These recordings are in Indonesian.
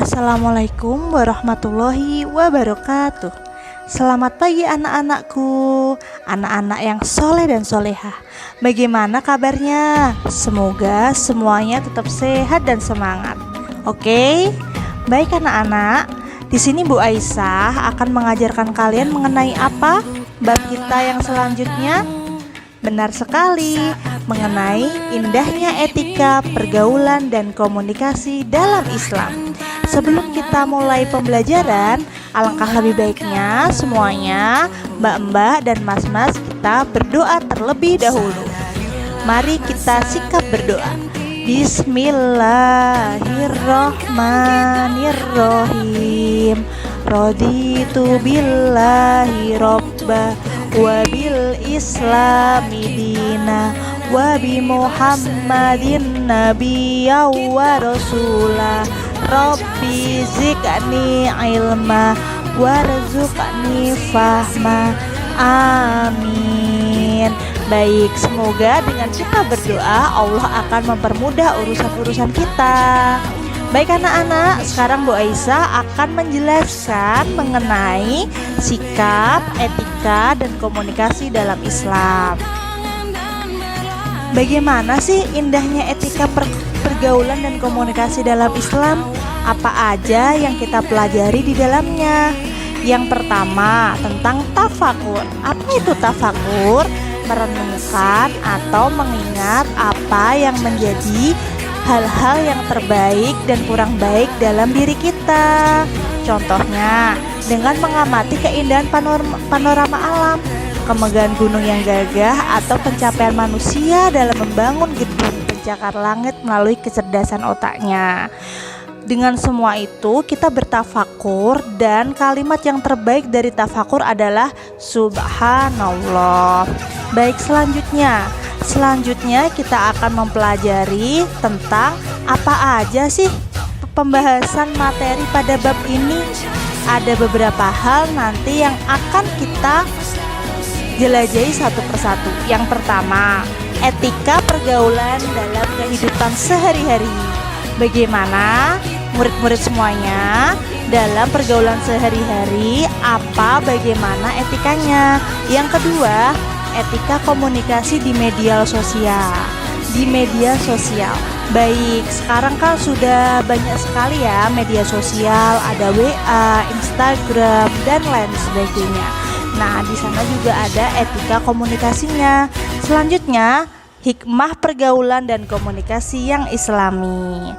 Assalamualaikum warahmatullahi wabarakatuh. Selamat pagi anak-anakku, anak-anak yang soleh dan solehah. Bagaimana kabarnya? Semoga semuanya tetap sehat dan semangat. Oke, baik anak-anak. Di sini Bu Aisyah akan mengajarkan kalian mengenai apa? Bab kita yang selanjutnya. Benar sekali, mengenai indahnya etika, pergaulan, dan komunikasi dalam Islam. Sebelum kita mulai pembelajaran, alangkah lebih baiknya semuanya, mbak-mbak dan mas-mas, kita berdoa terlebih dahulu. Mari kita sikap berdoa. Bismillahirrahmanirrahim. Raditu billahi robba wa bil islami dina wa bi muhammadin nabiyya wa rasulah. Rabbi zidni ilma warzuqni fahma. Amin. Baik, semoga dengan kita berdoa Allah akan mempermudah urusan-urusan kita. Baik anak-anak, sekarang Bu Aisyah akan menjelaskan mengenai sikap, etika, dan komunikasi dalam Islam. Bagaimana sih indahnya etika pergaulan dan komunikasi dalam Islam? Apa aja yang kita pelajari di dalamnya? Yang pertama, tentang tafakur. Apa itu tafakur? Merenungkan atau mengingat apa yang menjadi hal-hal yang terbaik dan kurang baik dalam diri kita. Contohnya, dengan mengamati keindahan panorama alam, kemegahan gunung yang gagah, atau pencapaian manusia dalam membangun gedung pencakar langit melalui kecerdasan otaknya. Dengan semua itu, kita bertafakur, dan kalimat yang terbaik dari tafakur adalah Subhanallah. Baik, Selanjutnya kita akan mempelajari tentang apa aja sih pembahasan materi pada bab ini. Ada beberapa hal nanti yang akan kita jelajahi satu persatu. Yang pertama, etika pergaulan dalam kehidupan sehari-hari. Bagaimana murid-murid semuanya dalam pergaulan sehari-hari, bagaimana etikanya. Yang kedua, etika komunikasi di media sosial. Baik, sekarang kan sudah banyak sekali ya media sosial, ada WA, Instagram, dan lain sebagainya. Nah, di sana juga ada etika komunikasinya. Selanjutnya, hikmah pergaulan dan komunikasi yang Islami.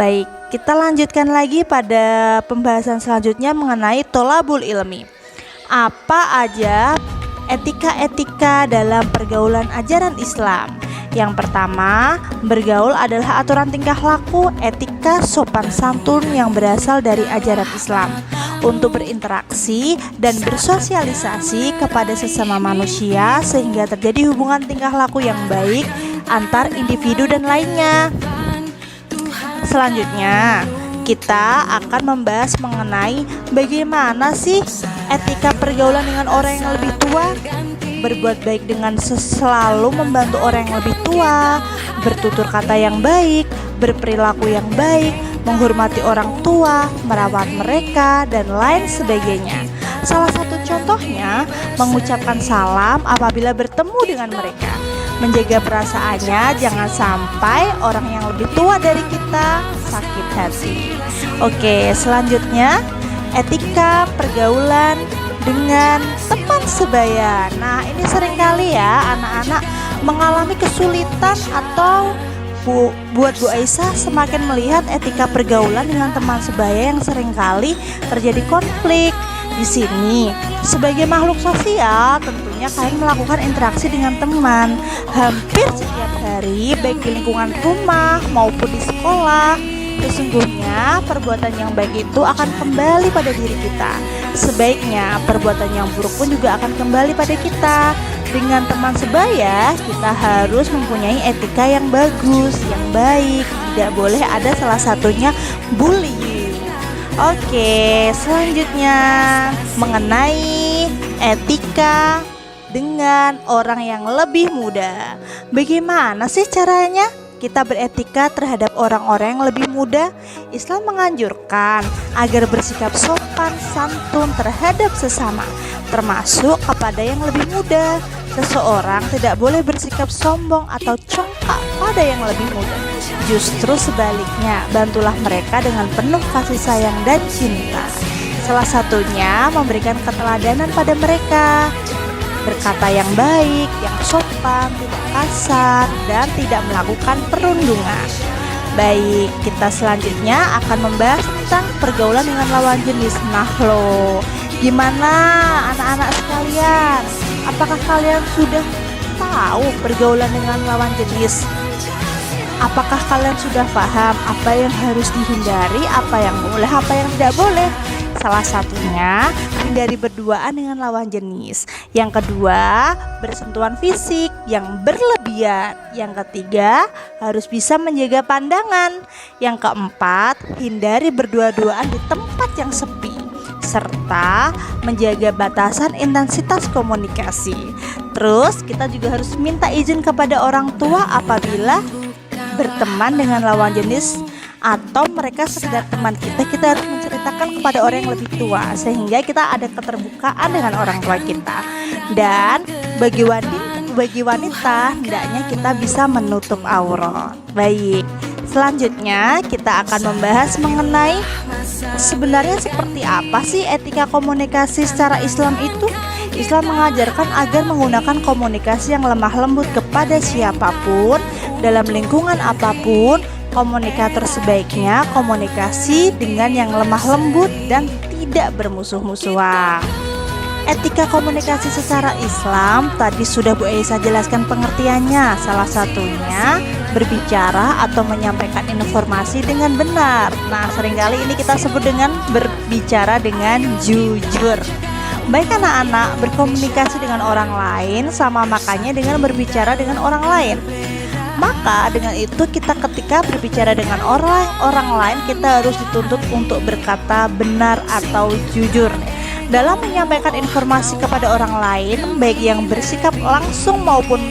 Baik, kita lanjutkan lagi pada pembahasan selanjutnya mengenai tolabul ilmi. Apa aja etika-etika dalam pergaulan ajaran Islam? Yang pertama, bergaul adalah aturan tingkah laku, etika sopan santun yang berasal dari ajaran Islam untuk berinteraksi dan bersosialisasi kepada sesama manusia sehingga terjadi hubungan tingkah laku yang baik antar individu dan lainnya. Selanjutnya, kita akan membahas mengenai bagaimana sih etika pergaulan dengan orang yang lebih tua. Berbuat baik dengan selalu membantu orang yang lebih tua, bertutur kata yang baik, berperilaku yang baik, menghormati orang tua, merawat mereka, dan lain sebagainya. Salah satu contohnya, mengucapkan salam apabila bertemu dengan mereka. Menjaga perasaannya, jangan sampai orang yang lebih tua dari kita sakit hati. Oke, selanjutnya etika pergaulan dengan teman sebaya. Nah, ini seringkali ya anak-anak mengalami kesulitan atau buat Bu Aisyah semakin melihat etika pergaulan dengan teman sebaya yang seringkali terjadi konflik. Di sini, sebagai makhluk sosial, tentunya kalian melakukan interaksi dengan teman hampir setiap hari, baik di lingkungan rumah maupun di sekolah. Sesungguhnya perbuatan yang baik itu akan kembali pada diri kita. Sebaiknya perbuatan yang buruk pun juga akan kembali pada kita. Dengan teman sebaya, kita harus mempunyai etika yang bagus, yang baik. Tidak boleh ada salah satunya bullying. Oke, selanjutnya mengenai etika dengan orang yang lebih muda. Bagaimana sih caranya kita beretika terhadap orang-orang yang lebih muda? Islam menganjurkan agar bersikap sopan santun terhadap sesama, termasuk kepada yang lebih muda. Seseorang tidak boleh bersikap sombong atau congkak pada yang lebih muda. Justru sebaliknya, bantulah mereka dengan penuh kasih sayang dan cinta. Salah satunya memberikan keteladanan pada mereka, berkata yang baik, yang sopan, tidak kasar, dan tidak melakukan perundungan. Baik, kita selanjutnya akan membahas tentang pergaulan dengan lawan jenis. Nah lo, gimana anak-anak sekalian? Apakah kalian sudah tahu pergaulan dengan lawan jenis? Apakah kalian sudah paham apa yang harus dihindari, apa yang boleh, apa yang tidak boleh? Salah satunya, hindari berduaan dengan lawan jenis. Yang kedua, bersentuhan fisik yang berlebihan. Yang ketiga, harus bisa menjaga pandangan. Yang keempat, hindari berdua-duaan di tempat yang sepi, serta menjaga batasan intensitas komunikasi. Terus, kita juga harus minta izin kepada orang tua apabila berteman dengan lawan jenis atau mereka sekedar teman kita harus menceritakan kepada orang yang lebih tua sehingga kita ada keterbukaan dengan orang tua kita. Dan bagi wanita hendaknya kita bisa menutup aurat. Baik, selanjutnya kita akan membahas mengenai sebenarnya seperti apa sih etika komunikasi secara Islam itu. Islam mengajarkan agar menggunakan komunikasi yang lemah lembut kepada siapapun dalam lingkungan apapun. Komunikator sebaiknya komunikasi dengan yang lemah lembut dan tidak bermusuh-musuhan. Etika komunikasi secara Islam tadi sudah Bu Aisyah jelaskan pengertiannya. Salah satunya berbicara atau menyampaikan informasi dengan benar. Nah, seringkali ini kita sebut dengan berbicara dengan jujur. Baik anak-anak, berkomunikasi dengan orang lain sama makanya dengan berbicara dengan orang lain. Maka dengan itu kita ketika berbicara dengan orang lain kita harus dituntut untuk berkata benar atau jujur. Dalam menyampaikan informasi kepada orang lain, baik yang bersikap langsung maupun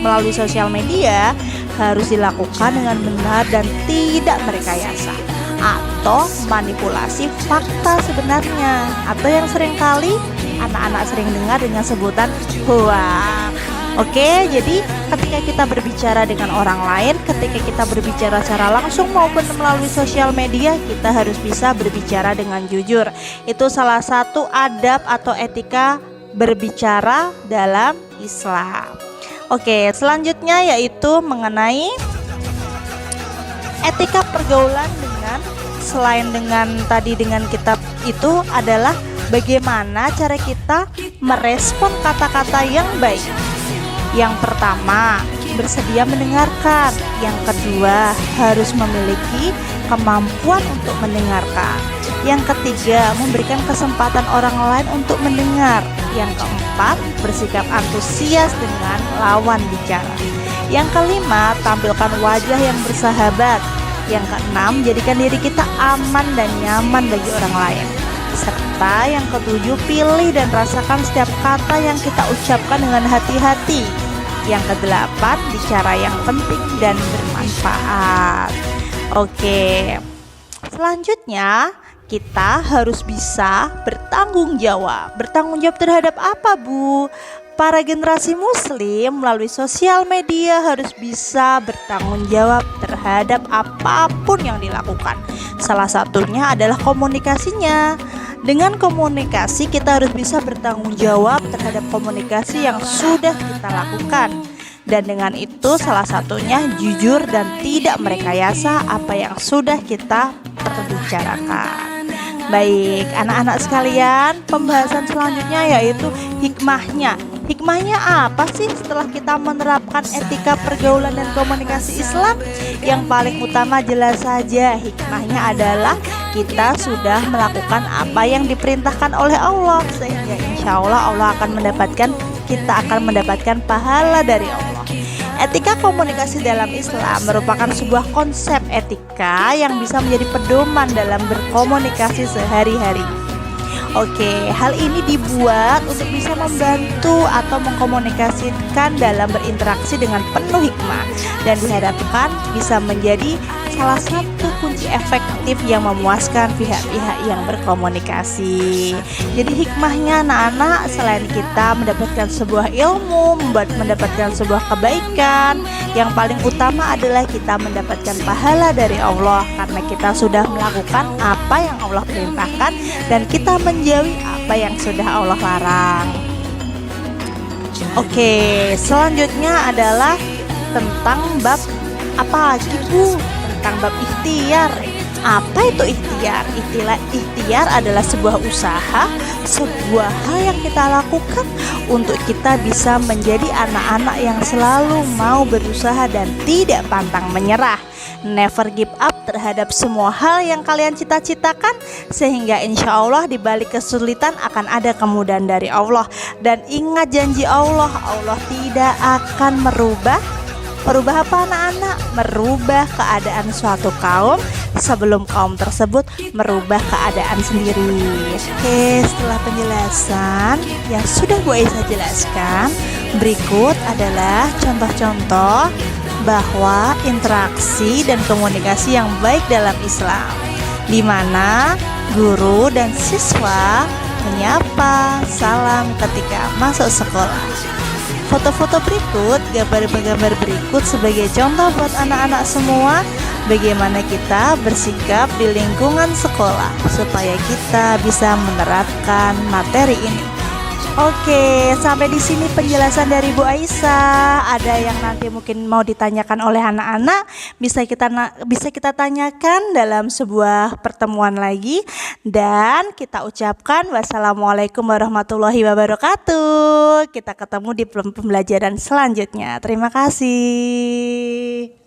melalui sosial media, harus dilakukan dengan benar dan tidak merekayasa atau manipulasi fakta sebenarnya, atau yang seringkali anak-anak sering dengar dengan sebutan hoax. Oke, jadi ketika kita berbicara dengan orang lain, ketika kita berbicara secara langsung maupun melalui sosial media, kita harus bisa berbicara dengan jujur. Itu salah satu adab atau etika berbicara dalam Islam. Oke, selanjutnya yaitu mengenai etika pergaulan dengan, selain dengan tadi dengan kitab itu adalah bagaimana cara kita merespon kata-kata yang baik. Yang pertama, bersedia mendengarkan. Yang kedua, harus memiliki kemampuan untuk mendengarkan. Yang ketiga, memberikan kesempatan orang lain untuk mendengar. Yang keempat, bersikap antusias dengan lawan bicara. Yang kelima, tampilkan wajah yang bersahabat. Yang keenam, jadikan diri kita aman dan nyaman bagi orang lain. Serta yang ketujuh, pilih dan rasakan setiap kata yang kita ucapkan dengan hati-hati. Yang kedelapan, bicara yang penting dan bermanfaat. Oke, selanjutnya kita harus bisa bertanggung jawab. Bertanggung jawab terhadap apa, Bu? Para generasi muslim melalui sosial media harus bisa bertanggung jawab terhadap apapun yang dilakukan. Salah satunya adalah komunikasinya. Dengan komunikasi kita harus bisa bertanggung jawab terhadap komunikasi yang sudah kita lakukan. Dan dengan itu salah satunya jujur dan tidak merekayasa apa yang sudah kita perbicarakan. Baik, anak-anak sekalian, pembahasan selanjutnya yaitu hikmahnya. Hikmahnya apa sih setelah kita menerapkan etika pergaulan dan komunikasi Islam? Yang paling utama jelas saja, hikmahnya adalah kita sudah melakukan apa yang diperintahkan oleh Allah, sehingga insya Allah kita akan mendapatkan pahala dari Allah. Etika komunikasi dalam Islam merupakan sebuah konsep etika yang bisa menjadi pedoman dalam berkomunikasi sehari-hari. Oke, hal ini dibuat untuk bisa membantu atau mengkomunikasikan dalam berinteraksi dengan penuh hikmah dan diharapkan bisa menjadi salah satu kunci efektif yang memuaskan pihak-pihak yang berkomunikasi. Jadi hikmahnya anak-anak, selain kita mendapatkan sebuah ilmu, mendapatkan sebuah kebaikan, yang paling utama adalah kita mendapatkan pahala dari Allah karena kita sudah melakukan apa yang Allah perintahkan dan kita menjauhi apa yang sudah Allah larang. Oke, selanjutnya adalah tentang bab apa lagi Bu? Tentang bab ikhtiar. Apa itu ikhtiar? Ikhtiar adalah sebuah usaha, sebuah hal yang kita lakukan untuk kita bisa menjadi anak-anak yang selalu mau berusaha dan tidak pantang menyerah. Never give up terhadap semua hal yang kalian cita-citakan, sehingga insya Allah di balik kesulitan akan ada kemudahan dari Allah. Dan ingat janji Allah, Allah tidak akan merubah apa anak-anak? Merubah keadaan suatu kaum sebelum kaum tersebut merubah keadaan sendiri. Oke, setelah penjelasan yang sudah Bu Aisyah jelaskan, berikut adalah contoh-contoh bahwa interaksi dan komunikasi yang baik dalam Islam, di mana guru dan siswa menyapa salam ketika masuk sekolah. Foto-foto berikut, gambar-gambar berikut sebagai contoh buat anak-anak semua bagaimana kita bersikap di lingkungan sekolah supaya kita bisa menerapkan materi ini. Oke, sampai di sini penjelasan dari Bu Aisyah. Ada yang nanti mungkin mau ditanyakan oleh anak-anak, bisa kita tanyakan dalam sebuah pertemuan lagi. Dan kita ucapkan wassalamualaikum warahmatullahi wabarakatuh. Kita ketemu di pembelajaran selanjutnya. Terima kasih.